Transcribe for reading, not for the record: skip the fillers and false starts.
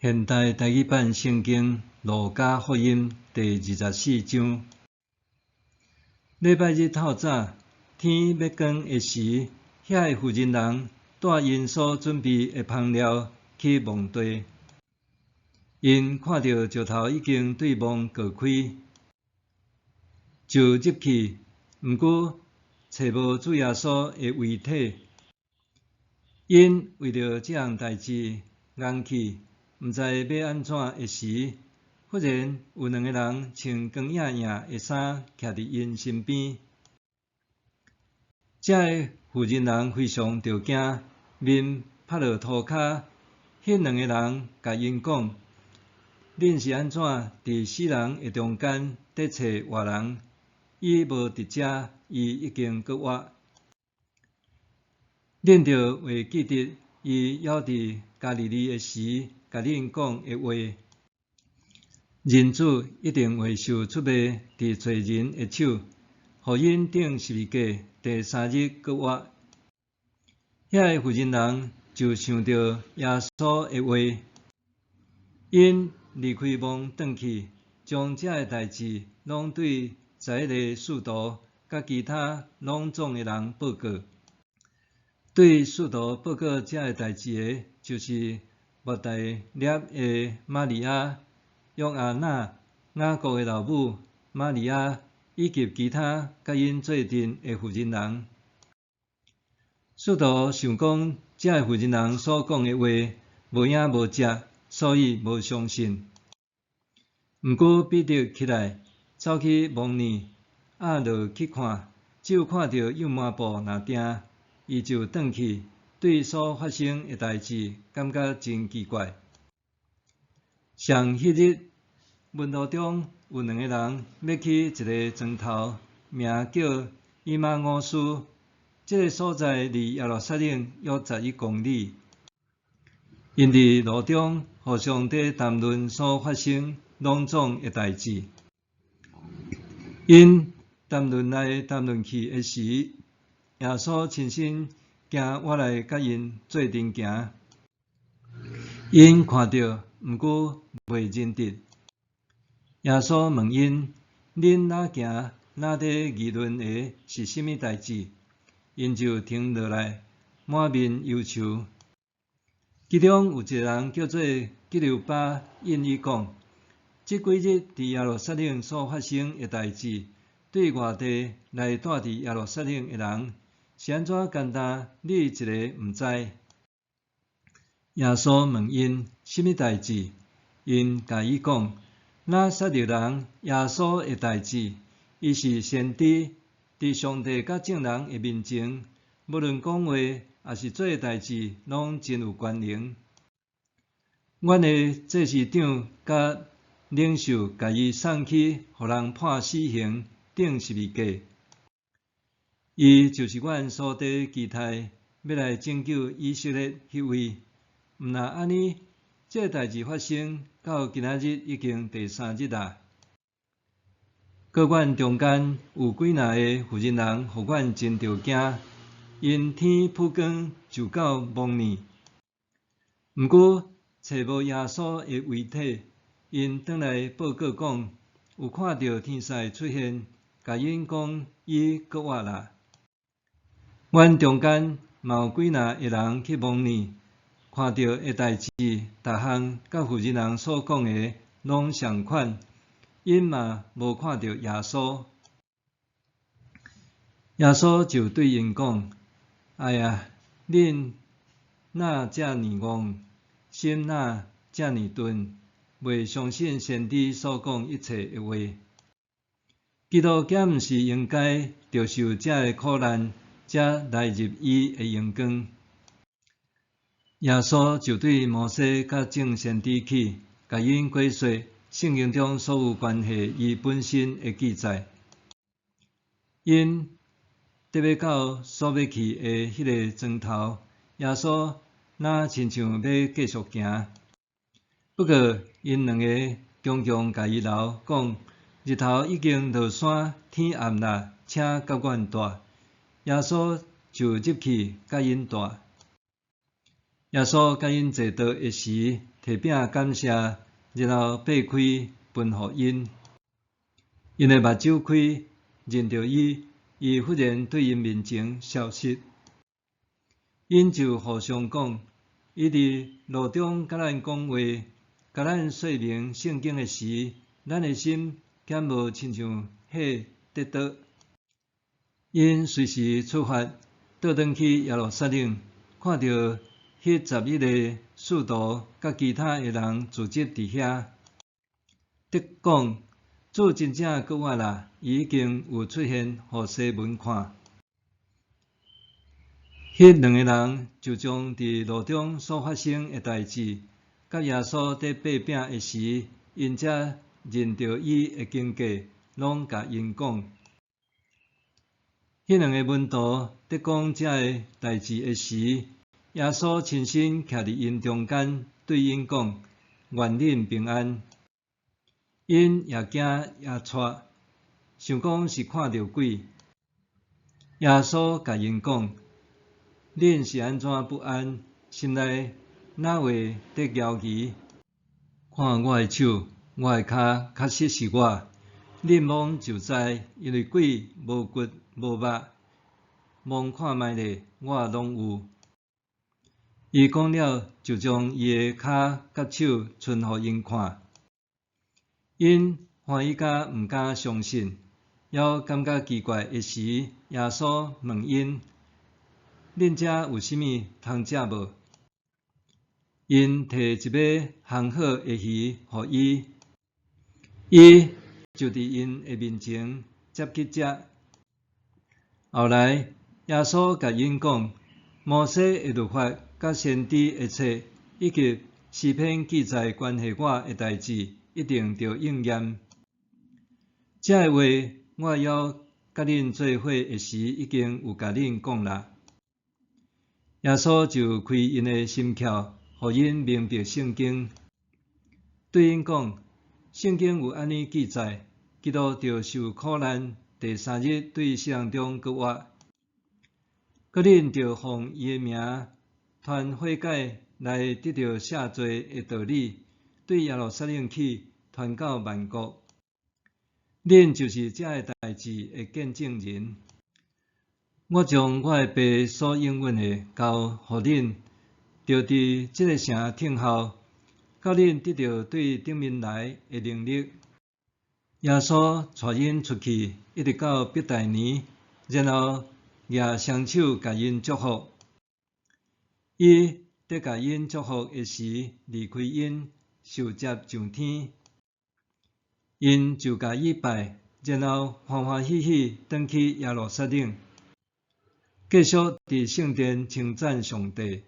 现代台语版圣经路加福音第24章。礼拜日透早，天要光的时，遐个妇人人带因所准备的香料去墓地。因看到石头已经对墓割开，就入去，毋过找无主耶稣的遗体。因为着这项代志硬气，毋知要安怎的时，忽然有2个人穿光影影的衫，徛伫因身边。这个妇人人非常着惊，面趴落涂骹。迄2个人甲因讲：“恁是安怎伫死人的中间得找活人？伊无伫遮，伊已经搁活。恁着会记得伊还伫加利利的时，甲恁讲的话。人子一定会受出卖伫罪人的手，互因顶十字架，第3日搁活。”遐个妇人人就想到耶稣的话，因离开墓转去，将这个代志拢对在个使徒甲其他拢总的人报告。对使徒报告这个代志的，就是莫大涅的玛利亚、约翰娜、雅各的老母玛利亚，以及其他甲因做阵的妇人人。使徒想讲，这个妇人人所讲的话无影无迹，所以无相信。毋过彼得起来，走去墓里，落去看，只有看到幼麻布拿定，伊就转去，对所发生的代志感觉真奇怪。上迄日，门徒中有2个人要去一个庄头，名叫以马五斯。这个所在离耶路撒冷约11公里。因伫路中互相地谈论所发生拢总的代志。因谈论来谈论去的时，耶稣亲身行我来甲因做阵行。因看到，毋过袂认得。耶稣问因：“恁哪行哪伫议论的是甚物代志？”因就停落来，满面忧愁。其中有一个人叫做基留巴，因伊讲：“这几日伫耶路撒冷所发生的代志，对外地来住伫耶路撒冷的人，是安怎简单你一个毋知？”耶稣问因：“甚物代志？”因甲伊讲：“拿撒勒人耶稣的代志，伊是先知。伫上帝甲众人的面前，无论讲话也是做代志，拢真有权能。阮的祭司长甲领袖甲伊送去，互人判死刑，钉十字架。伊就是阮所伫期待要来拯救以色列迄位。毋若安尼，这代志发生到今仔日已经第3日啦。搁阮中间有几若个妇人人，互阮真着惊，因天曝光就到墓里，毋过找无耶稣的遗体。因转来报告讲，有看到天使出现，甲因讲伊搁活啦。阮中间嘛有几若个人去墓里，看到的代志，逐项甲妇人人所讲的拢相款。因嘛无看到耶稣。耶稣就对因讲：“哎呀，恁哪遮尔戆，心哪遮尔钝，袂相信先知所讲一切的话。基督竟毋是应该着受这个苦难，才来入伊的荣光。”耶稣就对摩西甲众先知去，甲因解说圣经中所有关系伊本身的记载。因得要到所要去的迄个庄头，耶稣若亲像要继续行。不过因2个强强甲伊留，讲日头已经落山，天暗啦，请甲阮住。耶稣就入去甲因住。耶稣甲因坐倒的时，摕摕饼感谢，然后掰开分互因。因的目睭开，认着伊，伊忽然对因面前消失。因就互相讲，伊伫路中甲咱讲话，甲咱说明圣经的时，咱的心敢无亲像迄跌倒。因随时出发，倒转去耶路撒冷，看到迄11个使徒甲其他的人聚集伫遐，得讲主真正搁活啦，伊已经有出现互西门看。迄2个人就将伫路中所发生的代志，甲耶稣伫掰饼的时，因才认着伊的经过，拢甲因讲。迄2个门徒伫讲这个代志的时，耶稣亲身徛伫因中间，对因讲：“愿恁平安。”因也惊也错，想讲是看到鬼。耶稣甲因讲：“恁是安怎不安？心内哪会得犹疑？看我的手，我的骹，确实是我。恁望就知，因为鬼无骨无肉，望看觅咧，我拢有。”伊讲了，就将伊的骹甲手伸互因看。因欢喜甲毋敢相信，还感觉奇怪的时，耶稣问因：“恁遮有啥物通食无？”因摕一尾烘好的鱼互伊，伊就伫因的面前接去食。后来，耶稣甲因讲：“摩西的律法甲先知的册，以及诗篇记载关系我的代志，一定着应验。这个话，我还甲恁做伙的时，已经有甲恁讲啦。”耶稣就开因的心窍，互因明白圣经，对因讲：“圣经有安尼记载，基督着受苦难，第3日对死人中搁活，搁恁着奉伊的名传悔改来得到赦罪的道理，对耶路撒冷去，传到万国。恁就是这个代志的见证人。我将我的爸所应允的交互恁，就伫这个城听候，到恁得到对顶面来的能力。”耶稣带因出去，一直到伯大尼，然后举双手甲因祝福。伊伫甲因祝福的时，离开因，受接上天。因就甲伊拜，然后欢欢喜喜转去耶路撒冷，继续伫圣殿称赞上帝。